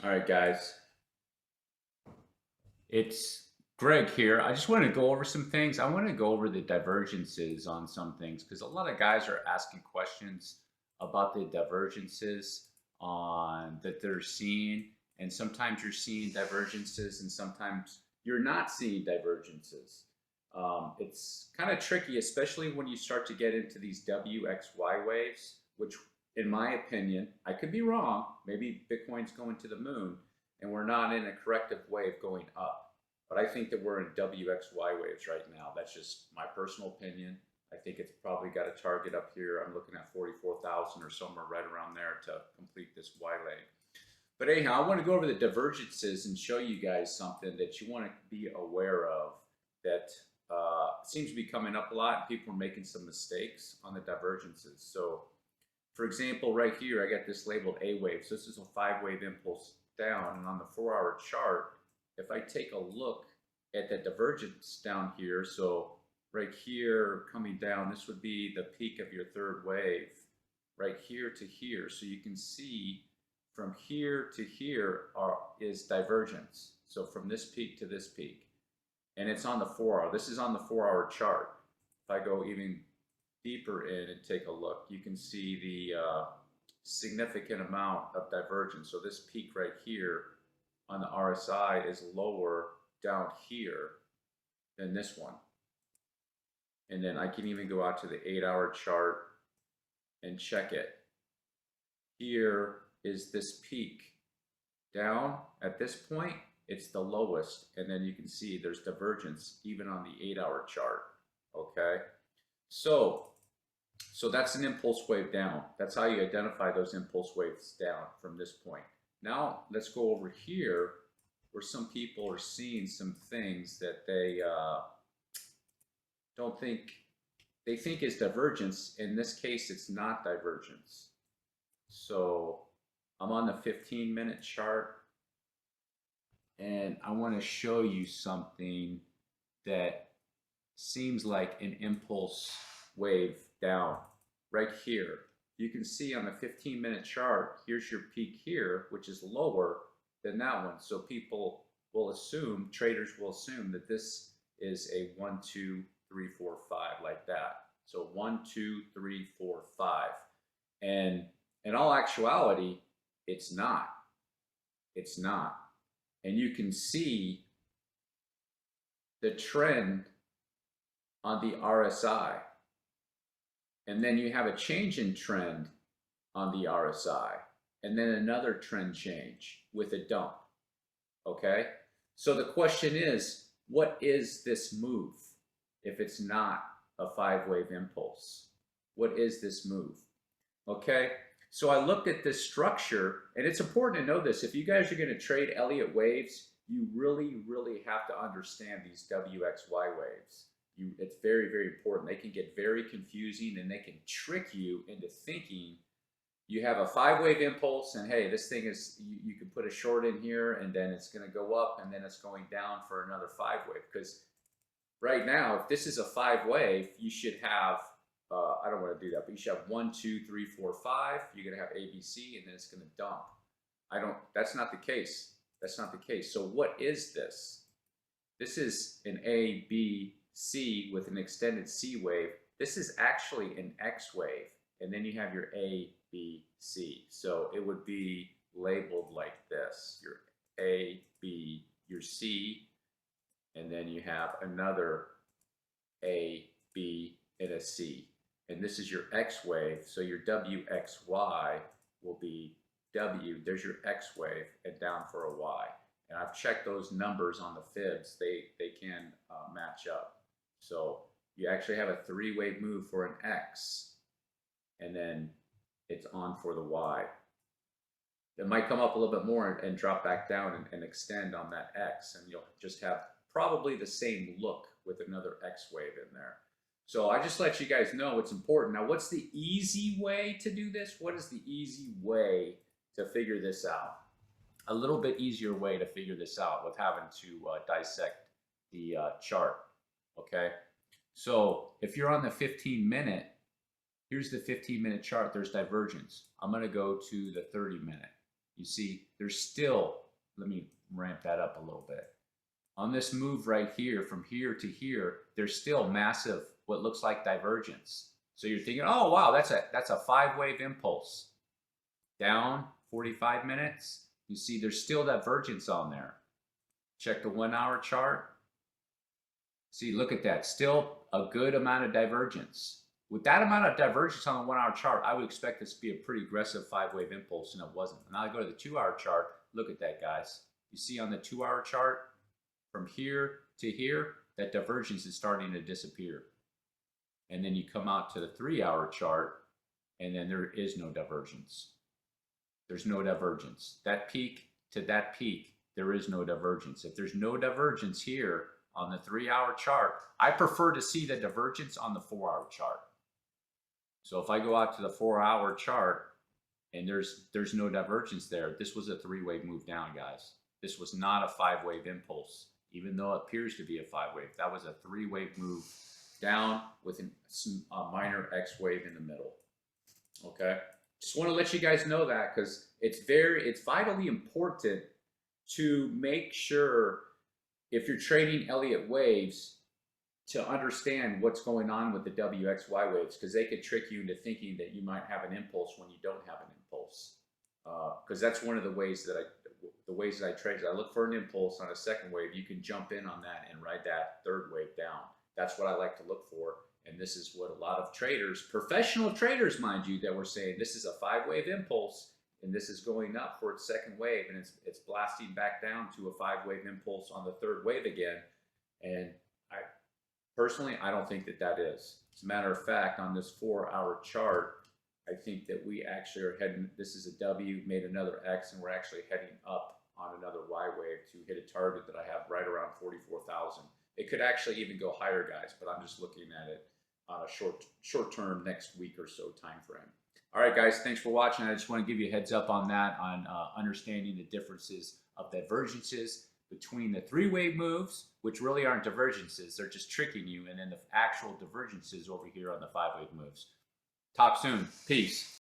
All right, guys. It's Greg here. I just want to go over some things. I want to go over the divergences on some things because a lot of guys are asking questions about the divergences on that they're seeing, and sometimes you're seeing divergences, and sometimes you're not seeing divergences. It's kind of tricky, especially when you start to get into these WXY waves, which, in my opinion, I could be wrong. Maybe Bitcoin's going to the moon and we're not in a corrective wave going up. But I think that we're in WXY waves right now. That's just my personal opinion. I think it's probably got a target up here. I'm looking at 44,000 or somewhere right around there to complete this Y leg. But anyhow, I want to go over the divergences and show you guys something that you want to be aware of that seems to be coming up a lot. And people are making some mistakes on the divergences. So for example, right here, I got this labeled A wave. So this is a 5-wave impulse down. And on the 4-hour chart, if I take a look at the divergence down here, so right here coming down, this would be the peak of your third wave, right here to here. So you can see from here to here is divergence. So from this peak to this peak. And it's on the 4-hour. This is on the 4-hour chart. If I go even deeper in and take a look, you can see the significant amount of divergence. So this peak right here on the RSI is lower down here than this one. And then I can even go out to the 8-hour chart and check it. Here is this peak. Down at this point, it's the lowest. And then you can see there's divergence even on the 8-hour chart. Okay. So that's an impulse wave down. That's how you identify those impulse waves down from this point. Now let's go over here where some people are seeing some things that they don't think, they think is divergence. In this case, it's not divergence. So I'm on the 15-minute chart and I want to show you something that seems like an impulse wave down right here. You can see on the 15-minute chart, here's your peak here, which is lower than that one. So people will assume, traders will assume that this is a 1, 2, 3, 4, 5 like that. So 1, 2, 3, 4, 5. And in all actuality, it's not. It's not. And you can see the trend on the RSI. And then you have a change in trend on the RSI. And then another trend change with a dump. Okay? So the question is, what is this move if it's not a 5-wave impulse? What is this move? Okay? So I looked at this structure, and it's important to know this. If you guys are going to trade Elliott waves, you really, really have to understand these WXY waves. It's very, very important. They can get very confusing, and they can trick you into thinking you have a 5-wave impulse, and hey, this thing is, you can put a short in here, and then it's going to go up, and then it's going down for another 5-wave. Because right now, if this is a 5-wave, you should have, I don't want to do that, but you should have 1, 2, 3, 4, 5. You're going to have A, B, C, and then it's going to dump. That's not the case. That's not the case. So what is this? This is an A, B, C with an extended C wave. This is actually an X wave. And then you have your A, B, C. So it would be labeled like this. Your A, B, your C, and then you have another A, B, and a C. And this is your X wave. So your WXY will be W. There's your X wave and down for a Y. And I've checked those numbers on the fibs. They can match up. So you actually have a 3-wave move for an X, and then it's on for the Y. It might come up a little bit more and drop back down and extend on that X, and you'll just have probably the same look with another X wave in there. So I just let you guys know it's important. Now, what's the easy way to do this? What is the easy way to figure this out? A little bit easier way to figure this out with having to dissect the chart. Okay, so if you're on the 15-minute, here's the 15-minute chart. There's divergence. I'm going to go to the 30-minute. You see, there's still, let me ramp that up a little bit. On this move right here, from here to here, there's still massive, what looks like divergence. So you're thinking, oh wow, that's a 5-wave impulse. Down 45 minutes. You see there's still divergence on there. Check the 1 hour chart. See, look at that. Still a good amount of divergence. With that amount of divergence on the 1 hour chart, I would expect this to be a pretty aggressive 5-wave impulse, and it wasn't. Now I go to the 2 hour chart. Look at that, guys. You see on the 2 hour chart, from here to here, that divergence is starting to disappear. And then you come out to the 3 hour chart, and then there is no divergence. There's no divergence. That peak to that peak, there is no divergence. If there's no divergence here on the 3 hour chart, I prefer to see the divergence on the 4 hour chart. So if I go out to the 4 hour chart and there's no divergence there, this was a 3-wave move down, guys. This was not a 5-wave impulse, even though it appears to be a 5-wave. That was a 3-wave move down with a minor X wave in the middle. Okay, just want to let you guys know that, because it's vitally important to make sure, if you're trading Elliott waves, to understand what's going on with the WXY waves, because they could trick you into thinking that you might have an impulse when you don't have an impulse. Because that's one of the ways that I trade. I look for an impulse on a second wave. You can jump in on that and ride that third wave down. That's what I like to look for. And this is what a lot of traders, professional traders, mind you, that were saying this is a 5-wave impulse and this is going up for its second wave, and it's blasting back down to a 5-wave impulse on the third wave again. And personally, I don't think that is. As a matter of fact, on this 4 hour chart, I think that we actually are heading, this is a W, made another X, and we're actually heading up on another Y wave to hit a target that I have right around 44,000. It could actually even go higher, guys, but I'm just looking at it on a short term, next week or so time frame. All right, guys, thanks for watching. I just want to give you a heads up on that, on understanding the differences of divergences between the 3-wave moves, which really aren't divergences, they're just tricking you, and then the actual divergences over here on the 5-wave moves. Talk soon. Peace.